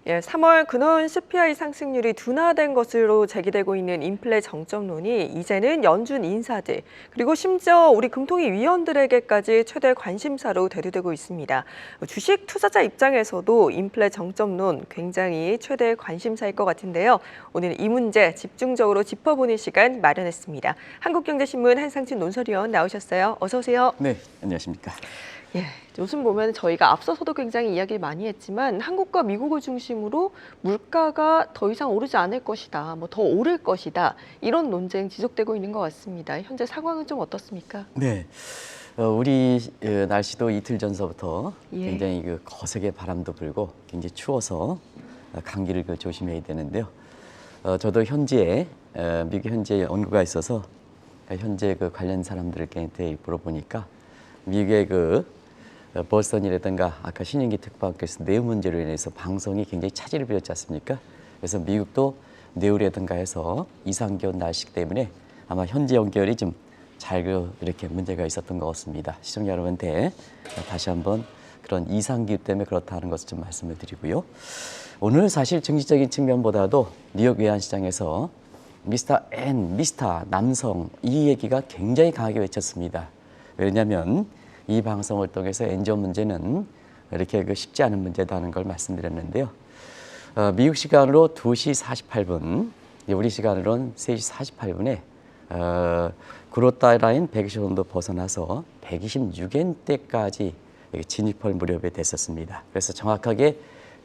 예, 3월 근원 CPI 상승률이 둔화된 것으로 제기되고 있는 인플레 정점론이 이제는 연준 인사들, 그리고 심지어 우리 금통위 위원들에게까지 최대 관심사로 대두되고 있습니다. 주식 투자자 입장에서도 인플레 정점론 굉장히 최대 관심사일 것 같은데요. 오늘 이 문제 집중적으로 짚어보는 시간 마련했습니다. 한국경제신문 한상진 논설위원 나오셨어요. 어서 오세요. 네, 안녕하십니까. 예, 요즘 보면 저희가 앞서서도 굉장히 이야기를 많이 했지만 한국과 미국을 중심으로 물가가 더 이상 오르지 않을 것이다, 뭐 더 오를 것이다 이런 논쟁 지속되고 있는 것 같습니다. 현재 상황은 좀 어떻습니까? 네, 우리 날씨도 이틀 전서부터 예. 굉장히 거세게 바람도 불고 굉장히 추워서 감기를 조심해야 되는데요. 저도 현지에 미국 현지에 연구가 있어서 현재 관련 사람들한테 물어보니까 미국의 보스턴이라든가 아까 신인기 특파원께서 뇌 문제로 인해서 방송이 굉장히 차질을 빚었지 않습니까? 그래서 미국도 뇌우라든가 해서 이상기온 날씨 때문에 아마 현지 연결이 좀 잘 이렇게 문제가 있었던 것 같습니다. 시청자 여러분한테 다시 한번 그런 이상기후 때문에 그렇다는 것을 좀 말씀을 드리고요. 오늘 사실 정치적인 측면보다도 뉴욕 외환시장에서 미스터 N, 미스터 남성 이 얘기가 굉장히 강하게 외쳤습니다. 왜냐하면 이 방송을 통해서 엔저 문제는 이렇게 쉽지 않은 문제다는 걸 말씀드렸는데요. 미국 시간으로 2시 48분, 우리 시간으로는 3시 48분에 그로타 라인 120원도 벗어나서 126엔대까지 진입할 무렵에 됐었습니다. 그래서 정확하게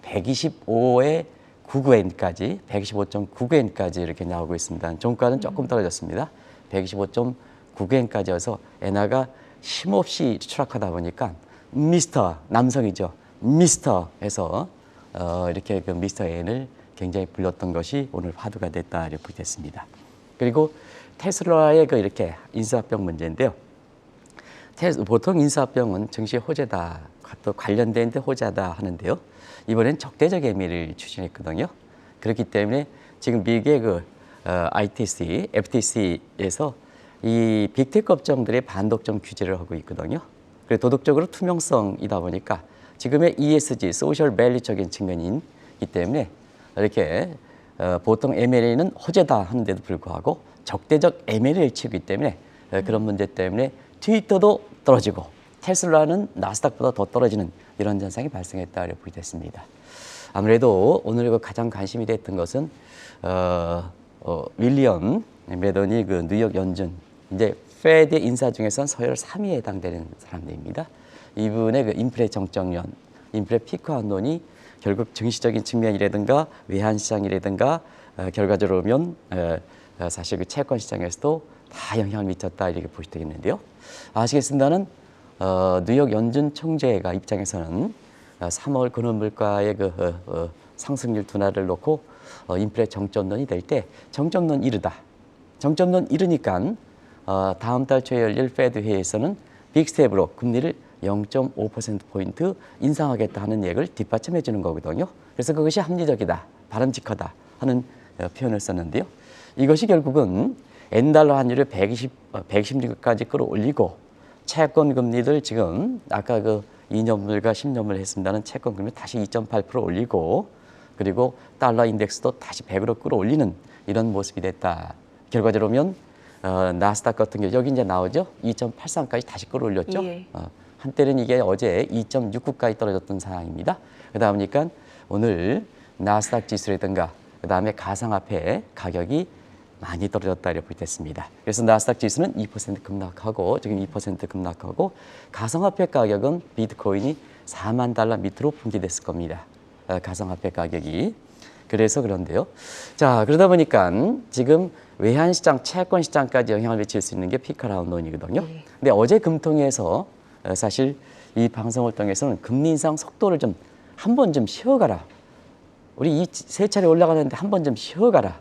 125에 99엔까지, 125.99엔까지 이렇게 나오고 있습니다. 종가는 조금 떨어졌습니다. 125.99엔까지여서 엔화가 힘없이 추락하다 보니까 미스터 남성이죠. 미스터 해서 이렇게 미스터 N을 굉장히 불렸던 것이 오늘 화두가 됐다 이렇게 됐습니다. 그리고 테슬라의 이렇게 인수합병 문제인데요. 보통 인수합병은 증시 호재다, 또 관련된 데 호재다 하는데요. 이번엔 적대적 의미를 추진했거든요. 그렇기 때문에 지금 미국의 ITC, FTC에서 이 빅테크 업종들의 반독점 규제를 하고 있거든요. 그리고 도덕적으로 투명성이다 보니까 지금의 ESG, 소셜 밸류적인 측면이기 때문에 이렇게 보통 M&A는 호재다 하는데도 불구하고 적대적 M&A를 치기 때문에 그런 문제 때문에 트위터도 떨어지고 테슬라는 나스닥보다 더 떨어지는 이런 현상이 발생했다고 보게 됐습니다. 아무래도 오늘 가장 관심이 됐던 것은 윌리엄 매더니 뉴욕 연준 이제 페드 인사 중에선 서열 3위에 해당되는 사람들입니다. 이분의 인플레 정점론, 인플레 피크아웃론이 결국 증시적인 측면이라든가 외환시장이라든가 결과적으로 보면 사실 채권 시장에서도 다 영향을 미쳤다 이렇게 보시면 되겠는데요. 아시겠습니다는 뉴욕 연준 총재가 입장에서는 3월 근원 물가의 상승률 둔화를 놓고 인플레 정점론이 될 때 정점론 이르다. 정점론 이르니까 다음 달 초에 열릴 페드 회의에서는 빅스텝으로 금리를 0.5%포인트 인상하겠다 하는 얘기를 뒷받침해 주는 거거든요. 그래서 그것이 합리적이다, 바람직하다 하는 표현을 썼는데요. 이것이 결국은 엔달러 환율을 116까지 끌어올리고 채권 금리를 지금 아까 2년물과 10년물 했습니다는 채권 금리 다시 2.8% 올리고 그리고 달러 인덱스도 다시 100으로 끌어올리는 이런 모습이 됐다. 결과적으로 보면 나스닥 같은 경우 여기 이제 나오죠. 2.83까지 다시 끌어올렸죠. 예. 한때는 이게 어제 2.69까지 떨어졌던 상황입니다. 그러다 보니까 오늘 나스닥 지수라든가 그다음에 가상화폐 가격이 많이 떨어졌다 이렇게 됐습니다. 그래서 나스닥 지수는 2% 급락하고 지금 2% 급락하고 가상화폐 가격은 비트코인이 4만 달러 밑으로 분기됐을 겁니다. 가상화폐 가격이. 그래서 그런데요. 자, 그러다 보니까 지금 외환시장, 채권시장까지 영향을 미칠 수 있는 게 피크아웃론이거든요. 근데 어제 금통위에서 사실 이 방송을 통해서는 금리 인상 속도를 좀 한 번 좀 쉬어가라. 우리 이 세 차례 올라가는데 한 번 좀 쉬어가라.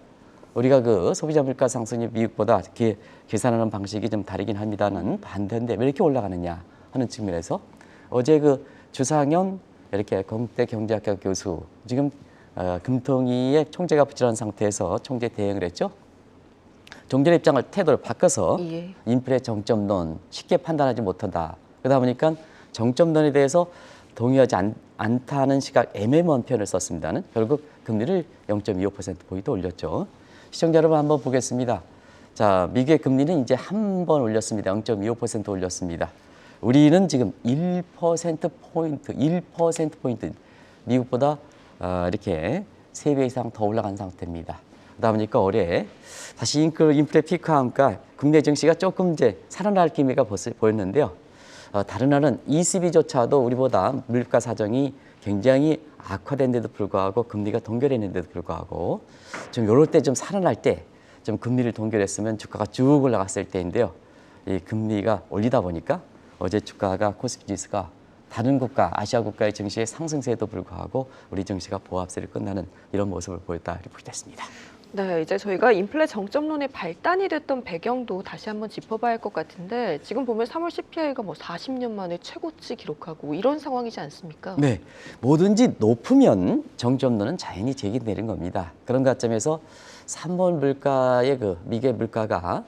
우리가 소비자 물가 상승이 미국보다 계산하는 방식이 좀 다르긴 합니다는 반대인데 왜 이렇게 올라가느냐 하는 측면에서 어제 주상현 이렇게 공대 경제학과 교수 지금 금통위의 총재가 부실한 상태에서 총재 대행을 했죠. 종전의 입장을 태도를 바꿔서 예. 인플레 정점론 쉽게 판단하지 못한다. 그러다 보니까 정점론에 대해서 동의하지 않다는 시각 애매모호한 표현을 썼습니다는 결국 금리를 0.25%포인트 올렸죠. 시청자 여러분 한번 보겠습니다. 자, 미국의 금리는 이제 한 번 올렸습니다. 0.25% 올렸습니다. 우리는 지금 1%포인트 미국보다 이렇게 3배 이상 더 올라간 상태입니다. 그러다 보니까 올해 다시 인플레 피크함과 국내 증시가 조금 이제 살아날 기미가 보였는데요. 다른 나라는 ECB조차도 우리보다 물가 사정이 굉장히 악화된데도 불구하고 금리가 동결했는데도 불구하고 좀 이럴 때 좀 살아날 때 좀 금리를 동결했으면 주가가 쭉 올라갔을 때인데요. 이 금리가 올리다 보니까 어제 주가가 코스피 지수가 다른 국가, 아시아 국가의 증시의 상승세에도 불구하고 우리 증시가 보합세를 끝나는 이런 모습을 보였다 이렇게 보게 됐습니다. 네, 이제 저희가 인플레 정점론의 발단이 됐던 배경도 다시 한번 짚어봐야 할 것 같은데 지금 보면 3월 CPI가 뭐 40년 만에 최고치 기록하고 이런 상황이지 않습니까? 네, 뭐든지 높으면 정점론은 자연히 제기되는 겁니다. 그런 관점에서 3월 물가의 미국의 물가가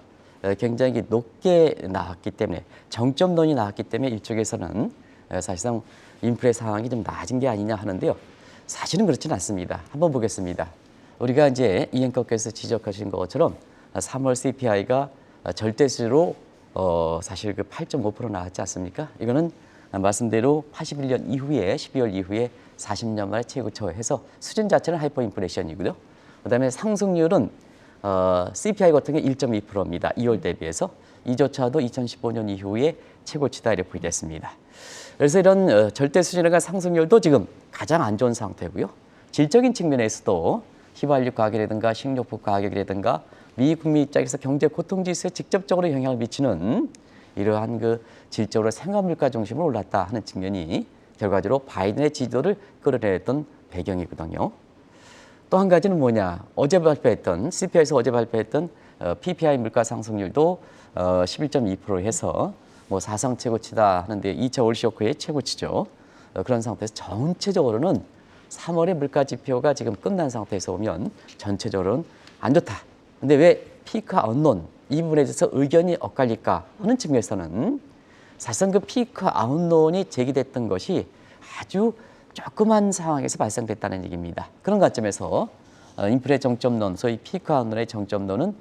굉장히 높게 나왔기 때문에 정점론이 나왔기 때문에 이쪽에서는 사실상 인플레 상황이 좀 낮은 게 아니냐 하는데요. 사실은 그렇지는 않습니다. 한번 보겠습니다. 우리가 이제 이 앵커께서 지적하신 것처럼 3월 CPI가 절대수로 사실 8.5% 나왔지 않습니까? 이거는 말씀대로 81년 이후에 12월 이후에 40년 만에 최고치해서 수준 자체는 하이퍼 인플레이션이고요. 그다음에 상승률은 CPI 같은 게 1.2%입니다. 2월 대비해서 이조차도 2015년 이후에 최고치다 이렇게 보겠습니다. 그래서 이런 절대 수준에 관한 상승률도 지금 가장 안 좋은 상태고요. 질적인 측면에서도 휘발유 가격이라든가 식료품 가격이라든가 미 국민 입장에서 경제 고통 지수에 직접적으로 영향을 미치는 이러한 질적으로 생활 물가 중심으로 올랐다 하는 측면이 결과적으로 바이든의 지지도를 끌어내렸던 배경이거든요. 또 한 가지는 뭐냐? 어제 발표했던 CPI에서 어제 발표했던 PPI 물가 상승률도 11.2% 해서 뭐 사상 최고치다 하는데 2차 올 쇼크의 최고치죠. 그런 상태에서 전체적으로는 3월의 물가 지표가 지금 끝난 상태에서 보면 전체적으로는 안 좋다. 근데 왜 피크 아웃론 이 부분에 대해서 의견이 엇갈릴까 하는 측면에서는 사실상 피크 아웃론이 제기됐던 것이 아주 조그만 상황에서 발생됐다는 얘기입니다. 그런 관점에서 인플레 정점론, 소위 피크 아웃론의 정점론은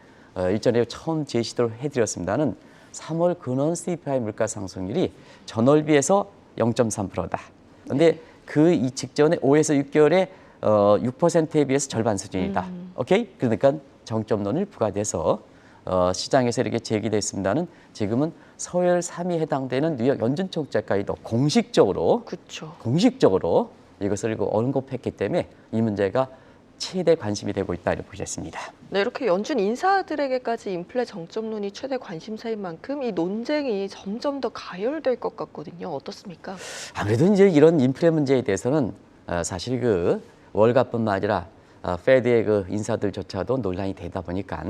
일전에 처음 제시를 해드렸습니다는 3월 근원 CPI 물가 상승률이 전월 비해서 0.3%다. 그런데 그 이 직전에 5에서 6개월에 6%에 비해서 절반 수준이다. 오케이? 그러니까 정점론을 부과돼서 시장에서 이렇게 제기됐습니다는 지금은 서열 3위 해당되는 뉴욕 연준총재까지도 공식적으로 이것을 언급했기 때문에 이 문제가 최대 관심이 되고 있다 이렇게 보셨습니다. 네, 이렇게 연준 인사들에게까지 인플레 정점론이 최대 관심사인 만큼 이 논쟁이 점점 더 가열될 것 같거든요. 어떻습니까? 아무래도 이제 이런 인플레 문제에 대해서는 사실 월가뿐만 아니라 페드의 인사들조차도 논란이 되다 보니까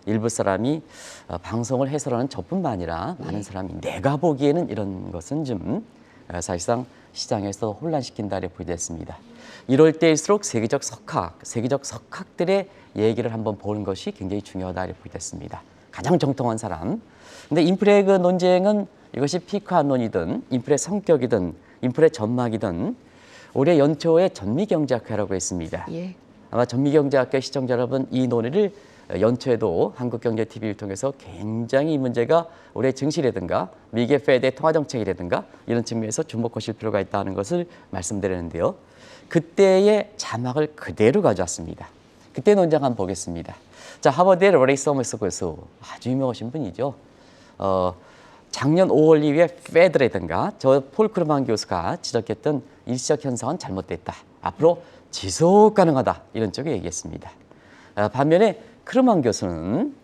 일부 사람이 방송을 해설하는 저뿐만 아니라 많은 사람이 내가 보기에는 이런 것은 좀 사실상 시장에서 혼란시킨다 이렇게 보겠습니다. 이럴 때일수록 세계적 석학들의 얘기를 한번 보는 것이 굉장히 중요하다 이렇게 보겠습니다. 가장 정통한 사람. 근데 인플레 논쟁은 이것이 피크 아웃론이든 인플레 성격이든 인플레 전망이든 올해 연초에 전미경제학회라고 했습니다. 예. 아마 전미경제학회 시청자 여러분 이 논의를 연초에도 한국경제TV를 통해서 굉장히 이 문제가 올해 증시라든가 미국의 페드의 통화정책이라든가 이런 측면에서 주목하실 필요가 있다는 것을 말씀드렸는데요. 그때의 자막을 그대로 가져왔습니다. 그때 논쟁 한번 보겠습니다. 자, 하버드의 로레이 서머스 교수 아주 유명하신 분이죠. 작년 5월 이후에 페드라든가 저 폴 크루만 교수가 지적했던 일시적 현상은 잘못됐다. 앞으로 지속 가능하다. 이런 쪽에 얘기했습니다. 반면에 크루만 교수는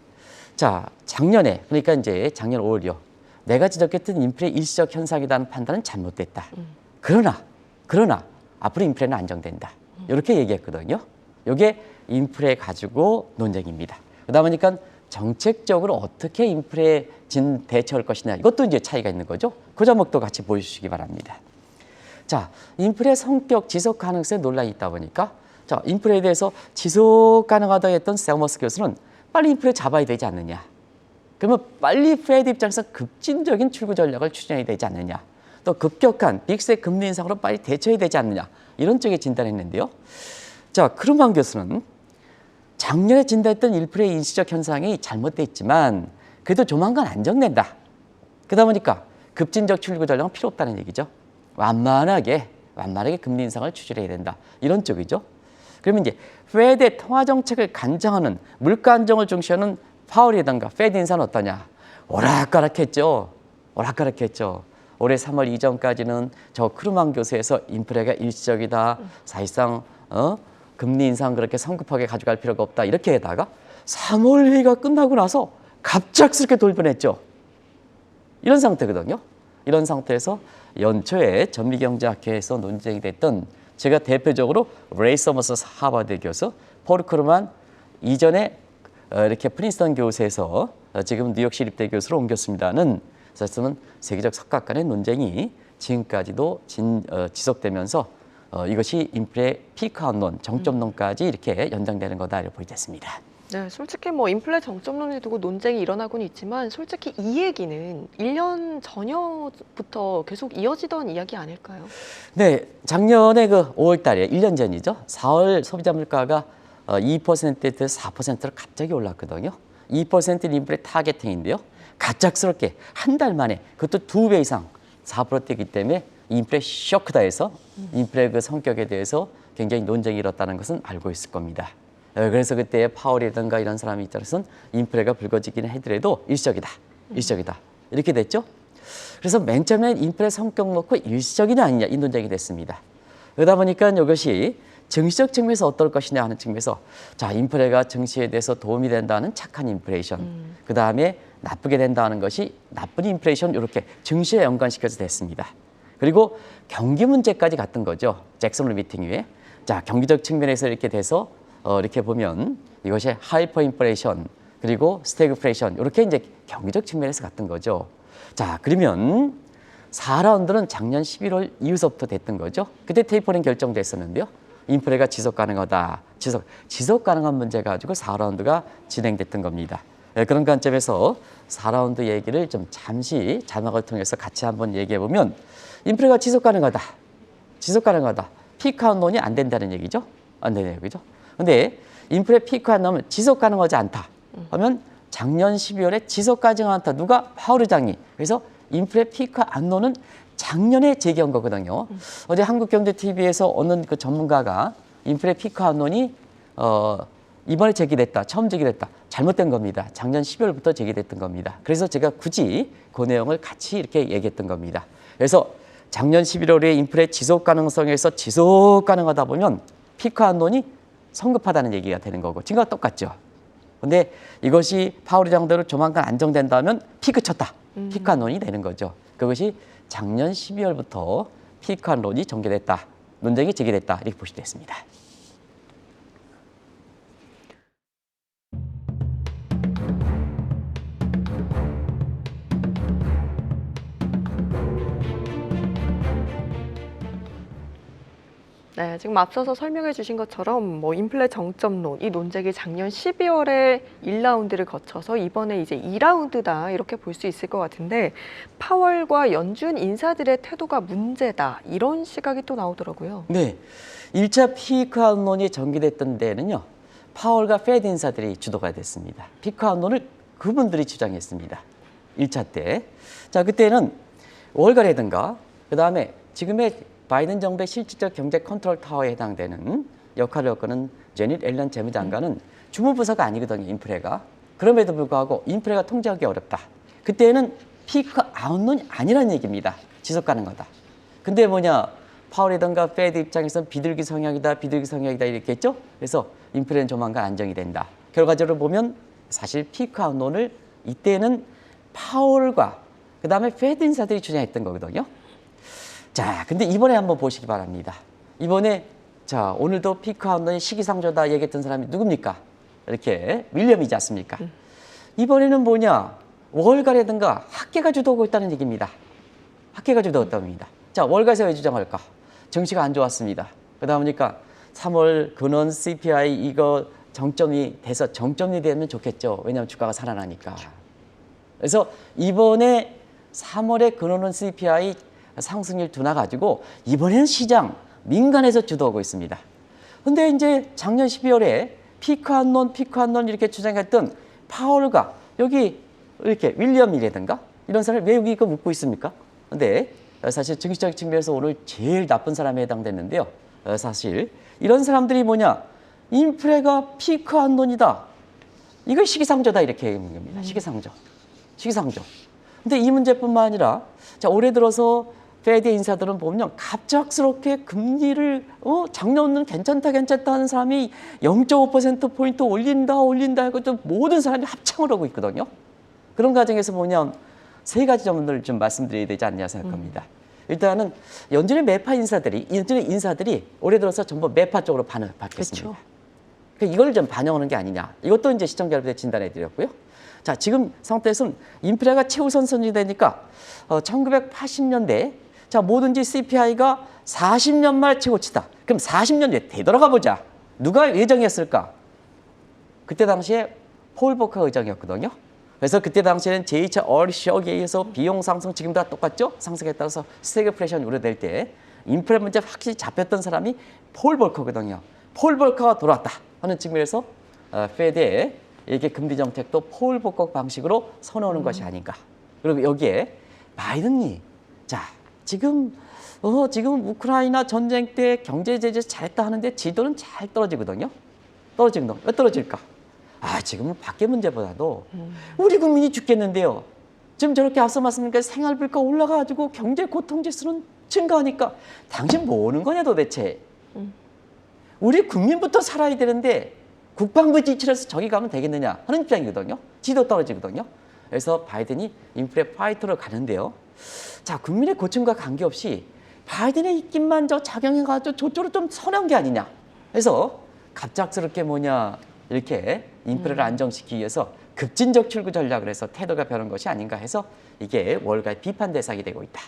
작년에 그러니까 이제 작년 5월이요. 내가 지적했던 인플레 일시적 현상이라는 판단은 잘못됐다. 그러나 앞으로 인플레는 안정된다. 이렇게 얘기했거든요. 이게 인플레 가지고 논쟁입니다. 그러다 보니까 정책적으로 어떻게 인플레에 대처할 것이냐 이것도 이제 차이가 있는 거죠. 그 점도 같이 보여주시기 바랍니다. 자, 인플레 성격 지속 가능성에 논란이 있다 보니까 인플레에 대해서 지속 가능하다 했던 서머스 교수는 빨리 인플레 잡아야 되지 않느냐. 그러면 빨리 페드 입장에서 급진적인 출구 전략을 추진해야 되지 않느냐. 또 급격한 빅스의 금리 인상으로 빨리 대처해야 되지 않느냐 이런 쪽에 진단했는데요. 자, 크루만 교수는 작년에 진단했던 인플레 일시적 현상이 잘못됐지만 그래도 조만간 안정된다. 그러다 보니까 급진적 출구 전략은 필요 없다는 얘기죠. 완만하게 금리 인상을 추진해야 된다. 이런 쪽이죠. 그러면 이제 페드의 통화 정책을 간장하는 물가 안정을 중시하는 파월이라든가 페드 인사는 어떠냐? 오락가락했죠. 올해 3월 이전까지는 저 크루만 교수에서 인플레가 일시적이다. 사실상 금리 인상 그렇게 성급하게 가져갈 필요가 없다. 이렇게 하다가 3월 회의가 끝나고 나서 갑작스럽게 돌변했죠. 이런 상태거든요. 이런 상태에서 연초에 전미경제학회에서 논쟁이 됐던 제가 대표적으로 레이 서머스 하버드 교수, 폴 크루만 이전에 이렇게 프린스턴 교수에서 지금 뉴욕 시립대 교수로 옮겼습니다는 사실은 세계적 석학 간의 논쟁이 지금까지도 지속되면서 이것이 인플레 피크아웃론, 정점론까지 이렇게 연장되는 거다 이렇게 보이겠습니다. 네, 솔직히 뭐 인플레 정점론을 두고 논쟁이 일어나고는 있지만 솔직히 이 얘기는 1년 전여부터 계속 이어지던 이야기 아닐까요? 네, 작년에 그 5월 달에 1년 전이죠. 4월 소비자 물가가 2%에서 4%로 갑자기 올랐거든요. 2% 인플레 타겟팅인데요. 갑작스럽게 한 달 만에 그것도 2배 이상 4%대이기 때문에 인플레 쇼크다 해서 인플레 그 성격에 대해서 굉장히 논쟁이 일었다는 것은 알고 있을 겁니다. 그래서 그때 파월이라든가 이런 사람이 있자로선 인플레가 불거지기는 하더라도 일시적이다 이렇게 됐죠. 그래서 맨 처음엔 인플레 성격 놓고 일시적이냐 아니냐 이 논쟁이 됐습니다. 그러다 보니까 이것이 증시적 측면에서 어떨 것이냐 하는 측면에서 자, 인플레가 증시에 대해서 도움이 된다는 착한 인플레이션, 그 다음에 나쁘게 된다는 것이 나쁜 인플레이션 이렇게 증시에 연관시켜서 됐습니다. 그리고 경기 문제까지 갔던 거죠. 잭슨 홀 미팅 이후에. 자, 경기적 측면에서 이렇게 돼서 이렇게 보면 이것이 하이퍼 인플레이션 그리고 스태그플레이션 이렇게 이제 경기적 측면에서 갔던 거죠. 자, 그러면 4라운드는 작년 11월 이후서부터 됐던 거죠. 그때 테이퍼링 결정됐었는데요. 인플레가 지속 가능하다. 지속 가능한 문제 가지고 4라운드가 진행됐던 겁니다. 그런 관점에서 4라운드 얘기를 좀 잠시 자막을 통해서 같이 한번 얘기해 보면 인플레가 지속 가능하다. 피크아웃론이 안 된다는 얘기죠. 안 되는 얘기죠. 근데 인플레 피크아웃론은 지속 가능하지 않다. 하면 작년 12월에 지속 가능하지 않다. 누가? 파월 의장이. 그래서 인플레 피크아웃론은 작년에 제기한 거거든요. 어제 한국경제TV에서 어느 그 전문가가 인플레 피크아웃론이 이번에 제기됐다. 처음 제기됐다. 잘못된 겁니다. 작년 12월부터 제기됐던 겁니다. 그래서 제가 굳이 그 내용을 같이 이렇게 얘기했던 겁니다. 그래서 작년 11월에 인플레 지속 가능성에서 지속 가능하다 보면 피크아웃론이 성급하다는 얘기가 되는 거고 지금과 똑같죠. 근데 이것이 파월 의장대로 조만간 안정된다면 피크 쳤다. 피크아웃론이 되는 거죠. 그것이 작년 12월부터 피크아웃론이 전개됐다. 논쟁이 제기됐다. 이렇게 보시면 됐습니다. 네, 지금 앞서서 설명해 주신 것처럼 뭐 인플레 정점론 이 논쟁이 작년 12월에 1라운드를 거쳐서 이번에 이제 2라운드다 이렇게 볼 수 있을 것 같은데 파월과 연준 인사들의 태도가 문제다 이런 시각이 또 나오더라고요. 네, 1차 피크아웃론이 전개됐던 데는요. 파월과 페드 인사들이 주도가 됐습니다. 피크아웃론을 그분들이 주장했습니다. 1차 때. 자, 그때는 월가라든가 그다음에 지금의 바이든 정부의 실질적 경제 컨트롤 타워에 해당되는 역할을 엮는 제닛 옐런 재무장관은 주무부서가 아니거든요, 인플레가. 그럼에도 불구하고 인플레가 통제하기 어렵다. 그때는 피크 아웃론이 아니라는 얘기입니다. 지속 가능하다. 근데 뭐냐, 파월이든가 페드 입장에서는 비둘기 성향이다 이렇게 했죠. 그래서 인플레는 조만간 안정이 된다. 결과적으로 보면 사실 피크 아웃론을 이때는 파월과 그다음에 페드 인사들이 주장했던 거거든요. 자, 근데 이번에 한번 보시기 바랍니다. 이번에 자, 오늘도 피크아웃론이 시기상조다 얘기했던 사람이 누굽니까? 이렇게 윌리엄이지 않습니까? 이번에는 뭐냐? 월가라든가 학계가 주도하고 있다는 얘기입니다. 학계가 주도하고 있답니다. 자, 월가에서 왜 주장할까? 증시가 안 좋았습니다. 그러다 보니까 3월 근원 CPI 이거 정점이 되면 좋겠죠. 왜냐하면 주가가 살아나니까. 그래서 이번에 3월에 근원은 CPI 상승률 둔화 가지고 이번에는 시장 민간에서 주도하고 있습니다. 근데 이제 작년 12월에 피크 한론 이렇게 주장했던 파월과 여기 이렇게 윌리엄이라든가 이런 사람이 왜 여기 이거 묻고 있습니까? 근데 사실 증시적 측면에서 오늘 제일 나쁜 사람에 해당됐는데요. 사실 이런 사람들이 뭐냐? 인플레가 피크 한론이다. 이걸 시기상조다 이렇게 얘기하는 겁니다. 시기상조. 근데 이 문제뿐만 아니라 자, 올해 들어서 페드 인사들은 보면 갑작스럽게 금리를 작년은 괜찮다 하는 사람이 0.5%포인트 올린다 하고 좀 모든 사람이 합창을 하고 있거든요. 그런 과정에서 보면 세 가지 점을 좀 말씀드려야 되지 않냐 생각합니다. 일단은 연준의 인사들이 올해 들어서 전부 매파 쪽으로 바뀌었습니다. 그렇죠. 그러니까 이걸 좀 반영하는 게 아니냐. 이것도 이제 시청자 여러분들 진단해 드렸고요. 자, 지금 상태에서는 인플레가 최우선순위 되니까 1980년대 자, 뭐든지 CPI가 40년 말 최고치다. 그럼 40년 뒤에 되돌아가 보자. 누가 예정이었을까? 그때 당시에 폴 보커 의장이었거든요. 그래서 그때 당시에는 제2차 얼 쇼크에 의해서 비용 상승 지금 다 똑같죠? 상승에 따라서 스태그플레이션 우려될 때 인플레 문제 확실히 잡혔던 사람이 폴 볼커거든요. 폴 볼커가 돌아왔다 하는 측면에서 페드의 이렇게 금리 정책도 폴 볼커 방식으로 선호하는 것이 아닌가. 그리고 여기에 바이든이 자 지금 우크라이나 전쟁 때 경제 제재 잘했다 하는데 지도는 잘 떨어지거든요. 왜 떨어질까? 지금은 밖에 문제보다도 우리 국민이 죽겠는데요. 지금 저렇게 앞서 말씀드린 생활물가 올라가지고 경제 고통지수는 증가하니까 당신 뭐 하는 거냐 도대체. 우리 국민부터 살아야 되는데 국방부 지출해서 저기 가면 되겠느냐 하는 입장이거든요. 지도 떨어지거든요. 그래서 바이든이 인플레 파이터로 가는데요. 자, 국민의 고충과 관계없이 바이든의 입김만 작용해가지고 저쪽으로 좀 선한 게 아니냐. 그래서 갑작스럽게 이렇게 인플레를 안정시키기 위해서 급진적 출구 전략을 해서 태도가 변한 것이 아닌가 해서 이게 월가의 비판 대상이 되고 있다.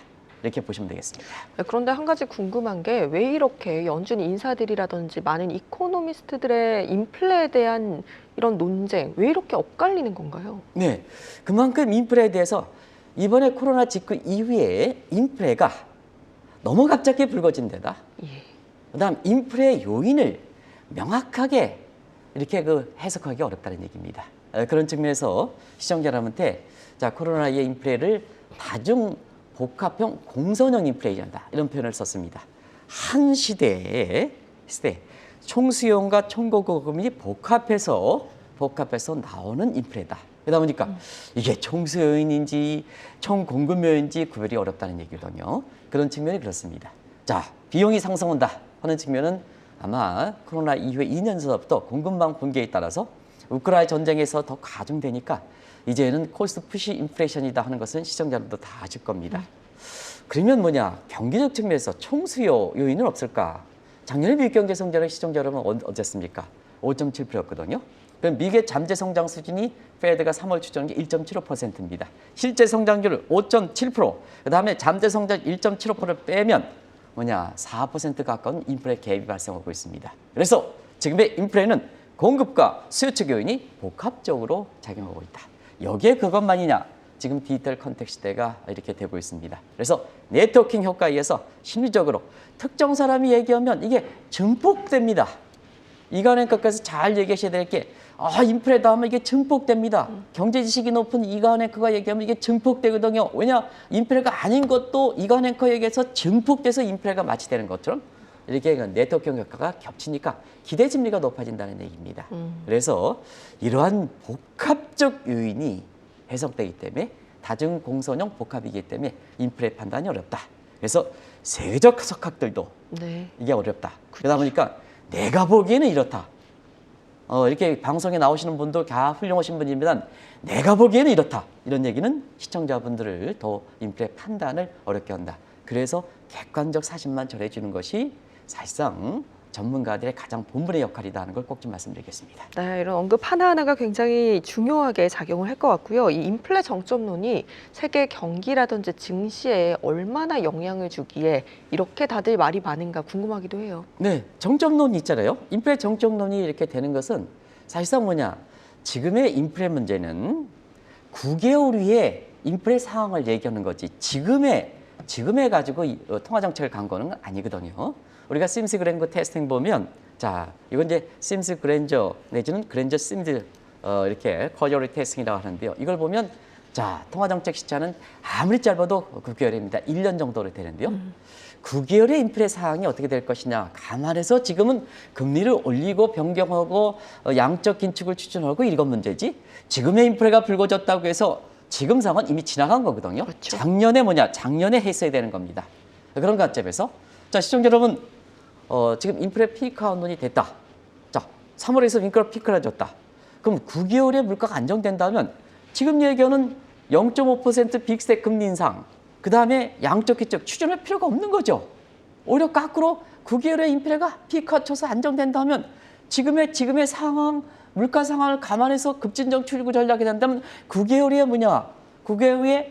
이렇게 보시면 되겠습니다. 그런데 한 가지 궁금한 게 왜 이렇게 연준 인사들이라든지 많은 이코노미스트들의 인플레에 대한 이런 논쟁 왜 이렇게 엇갈리는 건가요? 네, 그만큼 인플레에 대해서 이번에 코로나 직후 이후에 인플레가 너무 갑자기 불거진 데다. 그다음 인플레 요인을 명확하게 이렇게 해석하기 어렵다는 얘기입니다. 그런 측면에서 시청자 여러분한테 자 코로나2의 인플레를 다중 복합형 공선형 인플레이션이다 이런 표현을 썼습니다. 한 시대에 총수요과 총고금이 복합해서 나오는 인플레다. 그러다 보니까 이게 총수요인인지 총공급요인지 구별이 어렵다는 얘기거든요. 그런 측면이 그렇습니다. 자, 비용이 상승한다 하는 측면은 아마 코로나 이후에 2년 전부터 공급망 붕괴에 따라서 우크라이나 전쟁에서 더 가중되니까 이제는 코스트 푸시 인플레이션이다 하는 것은 시청자들도 다 아실 겁니다. 그러면 경기적 측면에서 총수요 요인은 없을까? 작년에 미국 경제 성장을 시청자 여러분 어땠습니까? 5.7%였거든요. 그럼 미국의 잠재 성장 수준이 페드가 3월 추정한 게 1.75%입니다. 실제 성장률 5.7%, 그다음에 잠재 성장 1.75%를 빼면 4% 가까운 인플레 갭이 발생하고 있습니다. 그래서 지금의 인플레는 공급과 수요 측 요인이 복합적으로 작용하고 있다. 여기에 그것만이냐? 지금 디지털 컨택 시대가 이렇게 되고 있습니다. 그래서 네트워킹 효과에 의해서 심리적으로 특정 사람이 얘기하면 이게 증폭됩니다. 이간의 것까지 잘 얘기하셔야 될 게 인플레다 하면 이게 증폭됩니다. 경제 지식이 높은 이간 앵커가 얘기하면 이게 증폭되거든요. 왜냐? 인플레가 아닌 것도 이간 앵커 얘기해서 증폭돼서 인플레가 마치 되는 것처럼 이렇게 네트워킹 효과가 겹치니까 기대 심리가 높아진다는 얘기입니다. 그래서 이러한 복합적 요인이 해석되기 때문에 다중 공선형 복합이기 때문에 인플레 판단이 어렵다. 그래서 세계적 석학들도 이게 어렵다. 그러다 보니까 내가 보기에는 이렇다. 이렇게 방송에 나오시는 분도 다 훌륭하신 분이지만 내가 보기에는 이렇다. 이런 얘기는 시청자분들을 더 인플레 판단을 어렵게 한다. 그래서 객관적 사실만 전해주는 것이 사실상 전문가들의 가장 본분의 역할이다 하는 걸 꼭 좀 말씀드리겠습니다. 네, 이런 언급 하나하나가 굉장히 중요하게 작용을 할 것 같고요. 이 인플레 정점론이 세계 경기라든지 증시에 얼마나 영향을 주기에 이렇게 다들 말이 많은가 궁금하기도 해요. 네, 정점론이 있잖아요. 인플레 정점론이 이렇게 되는 것은 사실상 지금의 인플레 문제는 9개월 후에 인플레 상황을 얘기하는 거지 지금의 지금 해가지고 통화 정책을 간 거는 아니거든요. 우리가 심스 그랜저 테스팅 보면 자 이건 이제 심스 그랜저 내지는 그랜저 심스 이렇게 쿼저리 테스팅이라고 하는데요. 이걸 보면 자 통화 정책 시차는 아무리 짧아도 9개월입니다. 1년 정도로 되는데요. 9개월의 인플레 상황이 어떻게 될 것이냐 감안해서 지금은 금리를 올리고 변경하고 양적 긴축을 추진하고 이건 문제지. 지금의 인플레가 불거졌다고 해서 지금 상황은 이미 지나간 거거든요. 그렇죠. 작년에 작년에 했어야 되는 겁니다. 그런 관점에서 자 시청자 여러분 지금 인플레 피크 아웃론이 됐다. 자 3월에서 인플레 피크가 졌다. 그럼 9개월의 물가가 안정된다면 지금 얘기하는 0.5% 빅스텝 금리 인상 그 다음에 양적 기축 추진할 필요가 없는 거죠. 오히려 거꾸로 9개월의 인플레가 피크가 쳐서 안정된다면 지금의 상황, 물가 상황을 감안해서 급진적 출구 전략이 된다면 9개월의 9개월의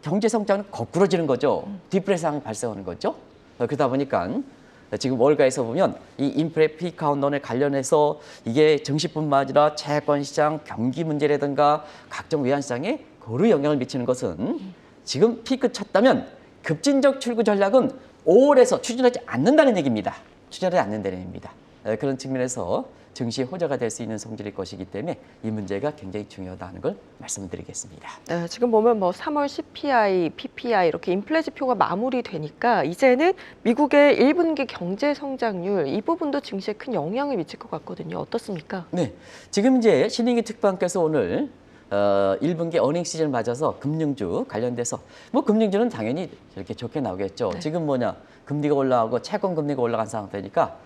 경제 성장은 거꾸로지는 거죠. 디플레 상황이 발생하는 거죠. 그러다 보니까 지금 월가에서 보면 이 인플레 피크 아웃론에 관련해서 이게 증시뿐만 아니라 채권 시장, 경기 문제라든가 각종 외환 시장에 고루 영향을 미치는 것은 지금 피크 쳤다면 급진적 출구 전략은 5월에서 추진하지 않는다는 얘기입니다. 추진하지 않는다는 얘기입니다. 그런 측면에서 증시의 호재가 될 수 있는 성질일 것이기 때문에 이 문제가 굉장히 중요하다는 걸 말씀드리겠습니다. 네, 지금 보면 3월 CPI, PPI 이렇게 인플레 지표가 마무리되니까 이제는 미국의 1분기 경제 성장률 이 부분도 증시에 큰 영향을 미칠 것 같거든요. 어떻습니까? 네, 지금 이제 신인기 특방께서 오늘 1분기 어닝 시즌을 맞아서 금융주 관련돼서 금융주는 당연히 이렇게 좋게 나오겠죠. 네. 지금 금리가 올라가고 채권 금리가 올라간 상태니까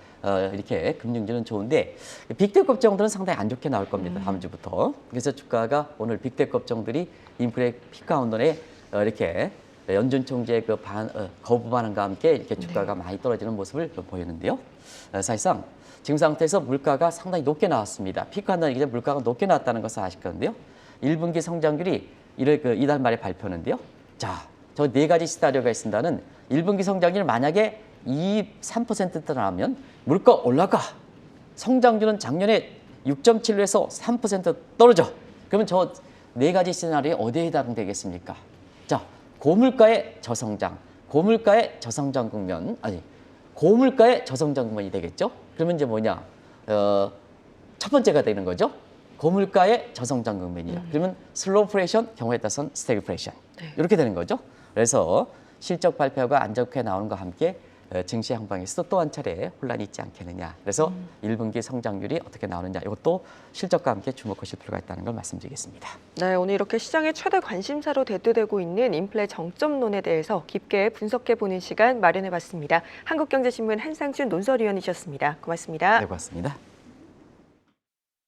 이렇게 금융주는 좋은데 빅테크 업종들은 상당히 안 좋게 나올 겁니다. 다음 주부터. 그래서 주가가 오늘 빅테크 업종들이 인플레 피크 아웃론에 이렇게 연준 총재의 거부 반응과 함께 이렇게 주가가 많이 떨어지는 모습을 보이는데요. 사실상 지금 상태에서 물가가 상당히 높게 나왔습니다. 피크 아웃론 이제 물가가 높게 나왔다는 것을 아실 건데요. 1분기 성장률이 이달 말에 발표하는데요. 자, 저 네 가지 시나리오가 있습니다는 1분기 성장률 만약에 3%대 나오면 물가 올라가. 성장률은 작년에 6.7에서 3% 떨어져. 그러면 저 네 가지 시나리오에 어디에 해당되겠습니까? 자, 고물가의 저성장, 고물가의 저성장 국면, 고물가의 저성장 국면이 되겠죠? 그러면 이제 첫 번째가 되는 거죠. 고물가의 저성장 국면이야. 그러면 슬로우 프레션, 경우에 따라서는 스태그플레이션. 네. 이렇게 되는 거죠. 그래서 실적 발표가 안 좋게 나오는 것과 함께 증시 향방에서도 또 한 차례 혼란이 있지 않겠느냐. 그래서 1분기 성장률이 어떻게 나오느냐. 이것도 실적과 함께 주목하실 필요가 있다는 걸 말씀드리겠습니다. 네, 오늘 이렇게 시장의 최대 관심사로 대두되고 있는 인플레 정점론에 대해서 깊게 분석해보는 시간 마련해봤습니다. 한국경제신문 한상준 논설위원이셨습니다. 고맙습니다. 네, 고맙습니다.